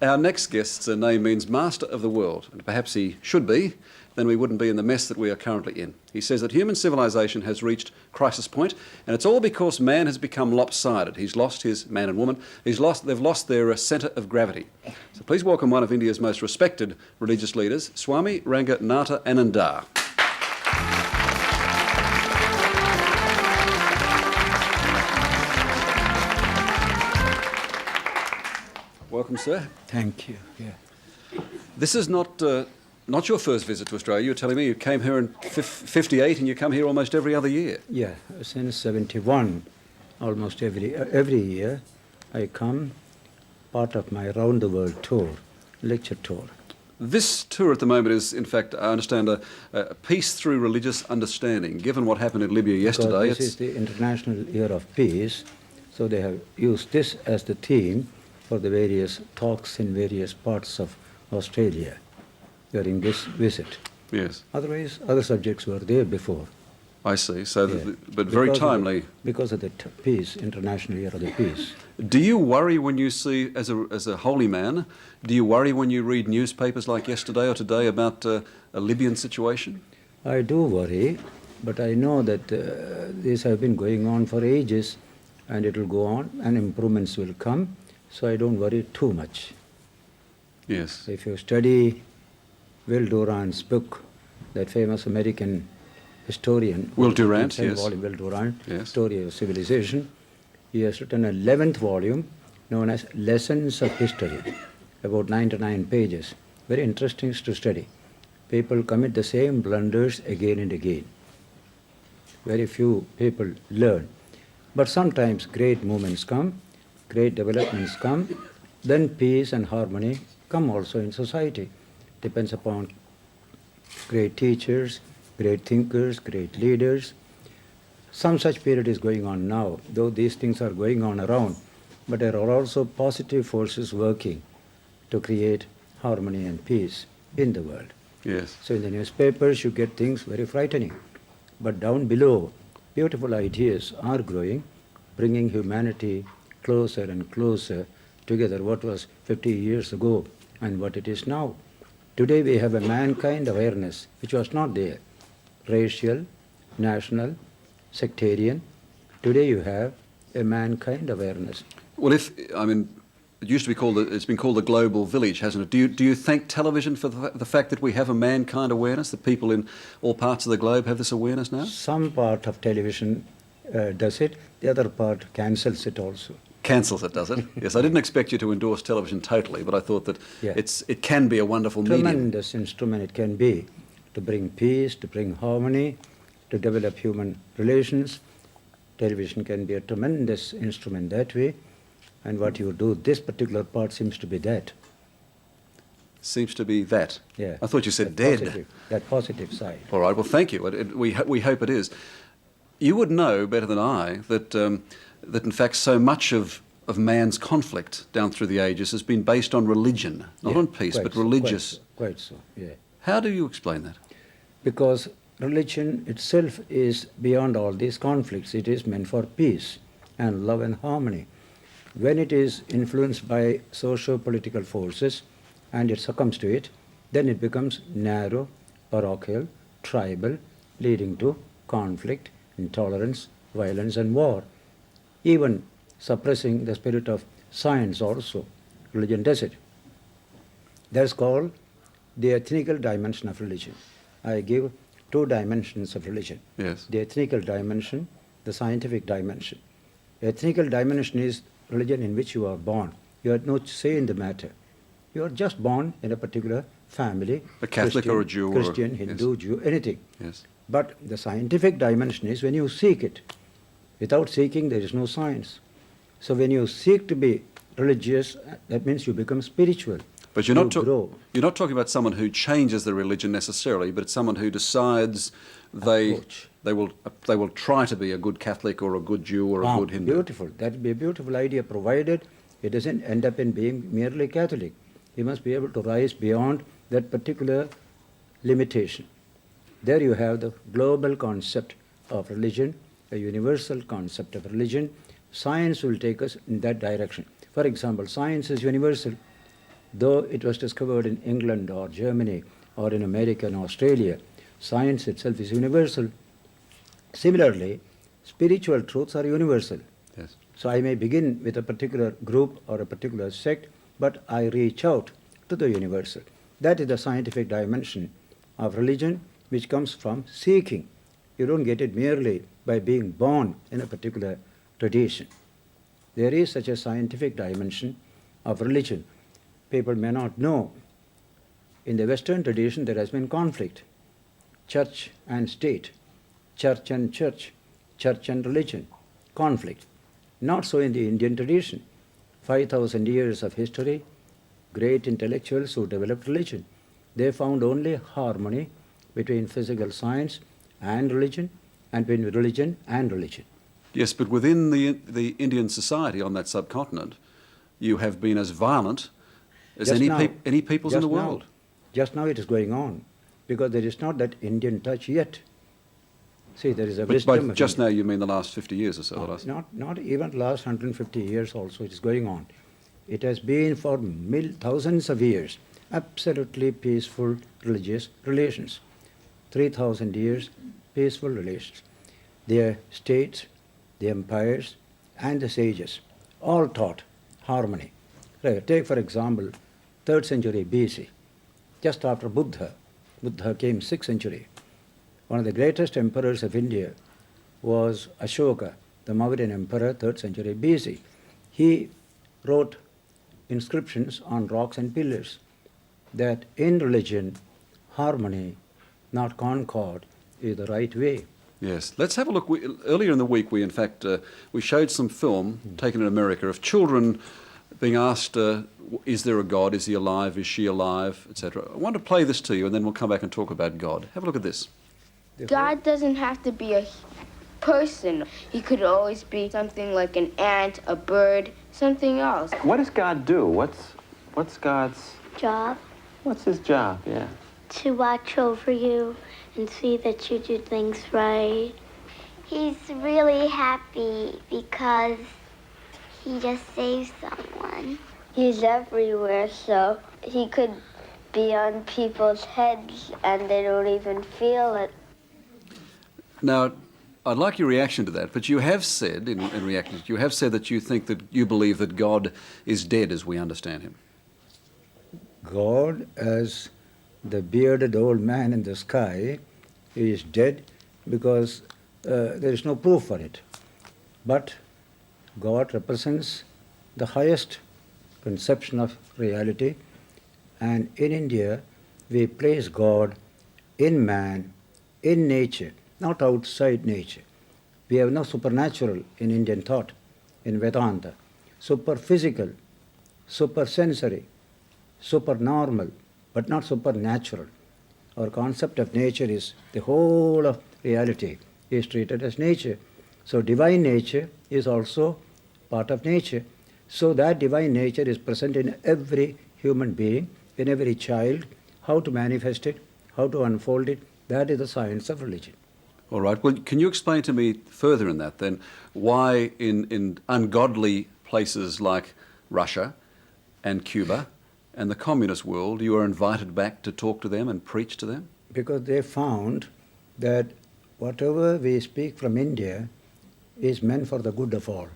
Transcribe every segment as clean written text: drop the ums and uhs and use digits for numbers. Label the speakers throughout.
Speaker 1: Our next guest's name means Master of the World, and perhaps he should be, then we wouldn't be in the mess that we are currently in. He says that human civilization has reached crisis point, and it's all because man has become lopsided. He's lost his man and woman. They've lost their centre of gravity. So please welcome one of India's most respected religious leaders, Swami Ranganathananda. Welcome, sir.
Speaker 2: Thank you. Yeah.
Speaker 1: This is not your first visit to Australia. You're telling me you came here in 58 and you come here almost every other year.
Speaker 2: Yeah, since 71, almost every year, I come, part of my round the world tour, lecture tour.
Speaker 1: This tour at the moment is, in fact, I understand, a peace through religious understanding. Given what happened in Libya yesterday,
Speaker 2: this is the International Year of Peace, so they have used this as the theme for the various talks in various parts of Australia during this visit.
Speaker 1: Yes.
Speaker 2: Otherwise, other subjects were there before.
Speaker 1: I see. So,
Speaker 2: Yeah.
Speaker 1: but very timely.
Speaker 2: Because of the peace, International Year of the Peace.
Speaker 1: Do you worry when you see, as a holy man, do you worry when you read newspapers like yesterday or today about a Libyan situation?
Speaker 2: I do worry, but I know that these have been going on for ages, and it will go on, and improvements will come, so I don't worry too much.
Speaker 1: Yes.
Speaker 2: If you study Will Durant's book, that famous American historian,
Speaker 1: Will Durant, yes.
Speaker 2: Will Durant,
Speaker 1: Yes.
Speaker 2: Story of Civilization, he has written an 11th volume known as Lessons of History, about 99 pages. Very interesting to study. People commit the same blunders again and again. Very few people learn. But sometimes great movements come, great developments come, then peace and harmony come also in society. Depends upon great teachers, great thinkers, great leaders. Some such period is going on now, though these things are going on around, but there are also positive forces working to create harmony and peace in the world.
Speaker 1: Yes.
Speaker 2: So in the newspapers you get things very frightening, but down below beautiful ideas are growing, bringing humanity closer and closer together, what was 50 years ago and what it is now. Today we have a mankind awareness which was not there. Racial, national, sectarian. Today you have a mankind awareness.
Speaker 1: Well, it used to be called, it's been called the global village, hasn't it? Do you thank television for the fact that we have a mankind awareness, that people in all parts of the globe have this awareness now?
Speaker 2: Some part of television does it, the other part cancels it also.
Speaker 1: Cancels it, does it? Yes, I didn't expect you to endorse television totally, but I thought that
Speaker 2: Yeah.
Speaker 1: it can be a wonderful medium.
Speaker 2: Tremendous instrument it can be to bring peace, to bring harmony, to develop human relations. Television can be a tremendous instrument that way, and what you do, this particular part seems to be that.
Speaker 1: Seems to be that.
Speaker 2: Yeah.
Speaker 1: I thought you said
Speaker 2: that
Speaker 1: dead.
Speaker 2: That positive side.
Speaker 1: All right, well, thank you. We hope it is. You would know better than I that in fact so much of man's conflict down through the ages has been based on religion, not on peace, but religious.
Speaker 2: Quite so, yeah.
Speaker 1: How do you explain that?
Speaker 2: Because religion itself is beyond all these conflicts. It is meant for peace and love and harmony. When it is influenced by socio-political forces and it succumbs to it, then it becomes narrow, parochial, tribal, leading to conflict, intolerance, violence and war. Even suppressing the spirit of science also. Religion does it. That's called the ethnical dimension of religion. I give 2 dimensions of religion.
Speaker 1: Yes.
Speaker 2: The ethnical dimension, the scientific dimension. The ethnical dimension is religion in which you are born. You have no say in the matter. You are just born in a particular family.
Speaker 1: A Catholic
Speaker 2: Christian,
Speaker 1: or a Jew.
Speaker 2: Christian,
Speaker 1: or
Speaker 2: Hindu,
Speaker 1: yes.
Speaker 2: Jew, anything.
Speaker 1: Yes.
Speaker 2: But the scientific dimension is when you seek it. Without seeking, there is no science. So when you seek to be religious, that means you become spiritual.
Speaker 1: But you're not talking about someone who changes their religion necessarily, but it's someone who decides they will try to be a good Catholic or a good Jew or a good Hindu.
Speaker 2: Beautiful. That would be a beautiful idea, provided it doesn't end up in being merely Catholic. He must be able to rise beyond that particular limitation. There you have the global concept of religion, a universal concept of religion. Science will take us in that direction. For example, science is universal. Though it was discovered in England or Germany or in America and Australia, science itself is universal. Similarly, spiritual truths are universal.
Speaker 1: Yes.
Speaker 2: So I may begin with a particular group or a particular sect, but I reach out to the universal. That is the scientific dimension of religion, which comes from seeking. You don't get it merely by being born in a particular tradition. There is such a scientific dimension of religion. People may not know. In the Western tradition, there has been conflict. Church and state, church and church, church and religion, conflict. Not so in the Indian tradition. 5,000 years of history, great intellectuals who developed religion. They found only harmony between physical science and religion, and between religion and religion.
Speaker 1: Yes, but within the Indian society on that subcontinent, you have been as violent as any peoples in the world.
Speaker 2: Just now it is going on, because there is not that Indian touch yet. See, there is a
Speaker 1: But
Speaker 2: wisdom.
Speaker 1: by just now you mean the last 50 years or so?
Speaker 2: Not even the last 150 years also it is going on. It has been for thousands of years, absolutely peaceful religious relations. 3,000 years, peaceful relations. The states, the empires, and the sages all taught harmony. Right. Take, for example, 3rd century BC, just after Buddha. Buddha came 6th century. One of the greatest emperors of India was Ashoka, the Mauryan emperor, 3rd century BC. He wrote inscriptions on rocks and pillars that in religion, harmony, not concord, is the right way.
Speaker 1: Yes. Let's have a look. Earlier in the week, we in fact we showed some film taken in America of children being asked, is there a God? Is he alive? Is she alive? Etc. I want to play this to you, and then we'll come back and talk about God. Have a look at this.
Speaker 3: God doesn't have to be a person. He could always be something like an ant, a bird, something else.
Speaker 4: What does God do? What's God's
Speaker 5: Job
Speaker 4: what's his job? Yeah.
Speaker 5: to watch over you and see that you do things right. He's really happy because he just saved someone. He's everywhere, so he could be on people's heads and they don't even feel it.
Speaker 1: Now, I'd like your reaction to that, but you have said, in reaction, you have said that you think that you believe that God is dead as we understand him.
Speaker 2: God, as the bearded old man in the sky, is dead because there is no proof for it. But God represents the highest conception of reality, and in India we place God in man, in nature, not outside nature. We have no supernatural in Indian thought, in Vedanta. Superphysical, supersensory, supernormal, but not supernatural. Our concept of nature is the whole of reality is treated as nature. So divine nature is also part of nature. So that divine nature is present in every human being, in every child. How to manifest it, how to unfold it, that is the science of religion.
Speaker 1: All right. Well, can you explain to me further in that then why in ungodly places like Russia and Cuba and the communist world you are invited back to talk to them and preach to them?
Speaker 2: Because they found that whatever we speak from India is meant for the good of all.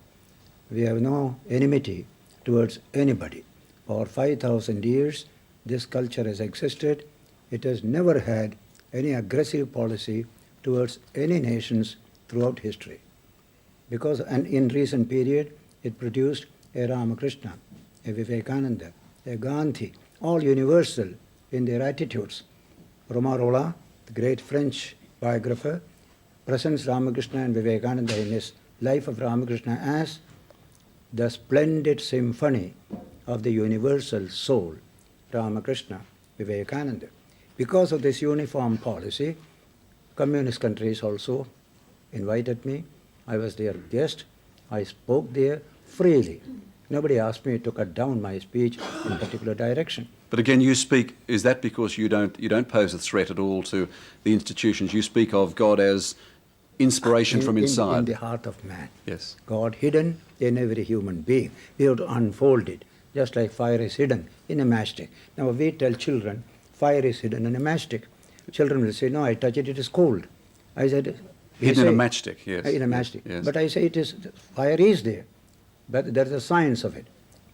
Speaker 2: We have no enmity towards anybody. For 5,000 years, this culture has existed. It has never had any aggressive policy towards any nations throughout history. Because and in recent period, it produced a RAMAKRISHNA, a Vivekananda, a Gandhi, all universal in their attitudes. Romarola, the great French biographer, presents Ramakrishna and Vivekananda in his Life of Ramakrishna as the splendid symphony of the universal soul, Ramakrishna, Vivekananda. Because of this uniform policy, communist countries also invited me. I was their guest. I spoke there freely. Nobody asked me to cut down my speech in a particular direction.
Speaker 1: But again, you speak, is that because you don't pose a threat at all to the institutions? You speak of God as inspiration from inside.
Speaker 2: In the heart of man.
Speaker 1: Yes.
Speaker 2: God hidden in every human being. We have to unfold it. just like fire is hidden in a matchstick. Now we tell children, fire is hidden in a matchstick. Children will say, no, I touch it, it is cold. I said,
Speaker 1: Hidden in a matchstick, yes.
Speaker 2: In a
Speaker 1: yes,
Speaker 2: matchstick.
Speaker 1: yes.
Speaker 2: But I say fire is there. But there's a science of it.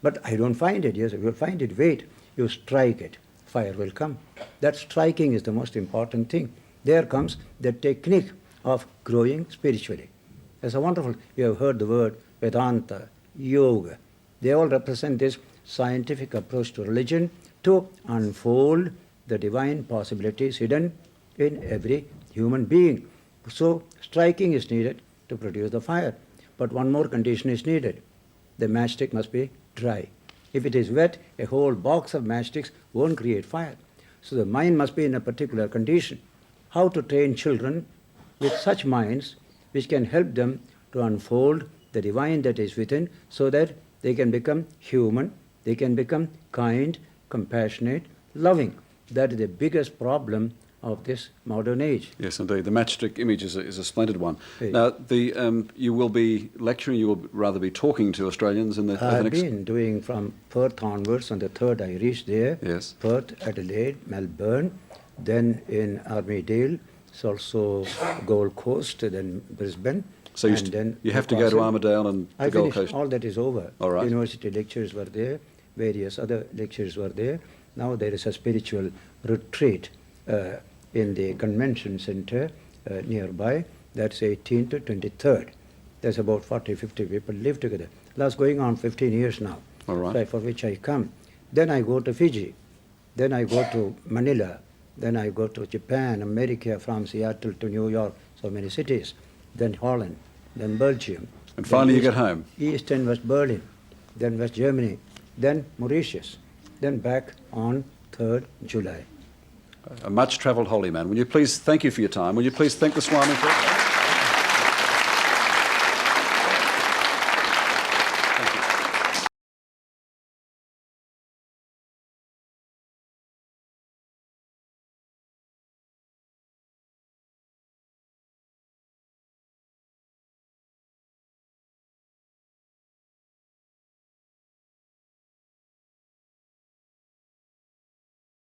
Speaker 2: But I don't find it. Yes, if you find it, wait. You strike it, fire will come. That striking is the most important thing. There comes the technique of growing spiritually. It's a wonderful, you have heard the word Vedanta, Yoga. They all represent this scientific approach to religion to unfold the divine possibilities hidden in every human being. So striking is needed to produce the fire. But one more condition is needed. The matchstick must be dry. If it is wet, a whole box of matchsticks won't create fire. So the mind must be in a particular condition. How to train children with such minds which can help them to unfold the divine that is within so that they can become human, they can become kind, compassionate, loving. That is the biggest problem of this modern age.
Speaker 1: Yes, indeed. The matchstick image is a splendid one.
Speaker 2: Yes.
Speaker 1: Now, you will be lecturing, you will rather be talking to Australians in the over the
Speaker 2: I've
Speaker 1: next...
Speaker 2: been doing from Perth onwards. On the 3rd I reached there.
Speaker 1: Yes.
Speaker 2: Perth, Adelaide, Melbourne, then in Armidale, it's also Gold Coast, then Brisbane.
Speaker 1: So
Speaker 2: then
Speaker 1: you have to go to
Speaker 2: Newcastle.
Speaker 1: Armidale and the
Speaker 2: I
Speaker 1: Gold
Speaker 2: finished.
Speaker 1: Coast.
Speaker 2: All that is over.
Speaker 1: All right.
Speaker 2: University lectures were there, various other lectures were there. Now there is a spiritual retreat in the convention center nearby. That's 18th to 23rd. There's about 40, 50 people live together. That's going on 15 years now.
Speaker 1: All right.
Speaker 2: So for which I come. Then I go to Fiji. Then I go to Manila. Then I go to Japan, America, from Seattle to New York, so many cities. Then Holland, then Belgium.
Speaker 1: And
Speaker 2: then
Speaker 1: finally you get home.
Speaker 2: East and West Berlin, then West Germany, then Mauritius, then back on 3rd July.
Speaker 1: A much-travelled holy man. Will you please, thank you for your time. Will you please thank the Swami for it?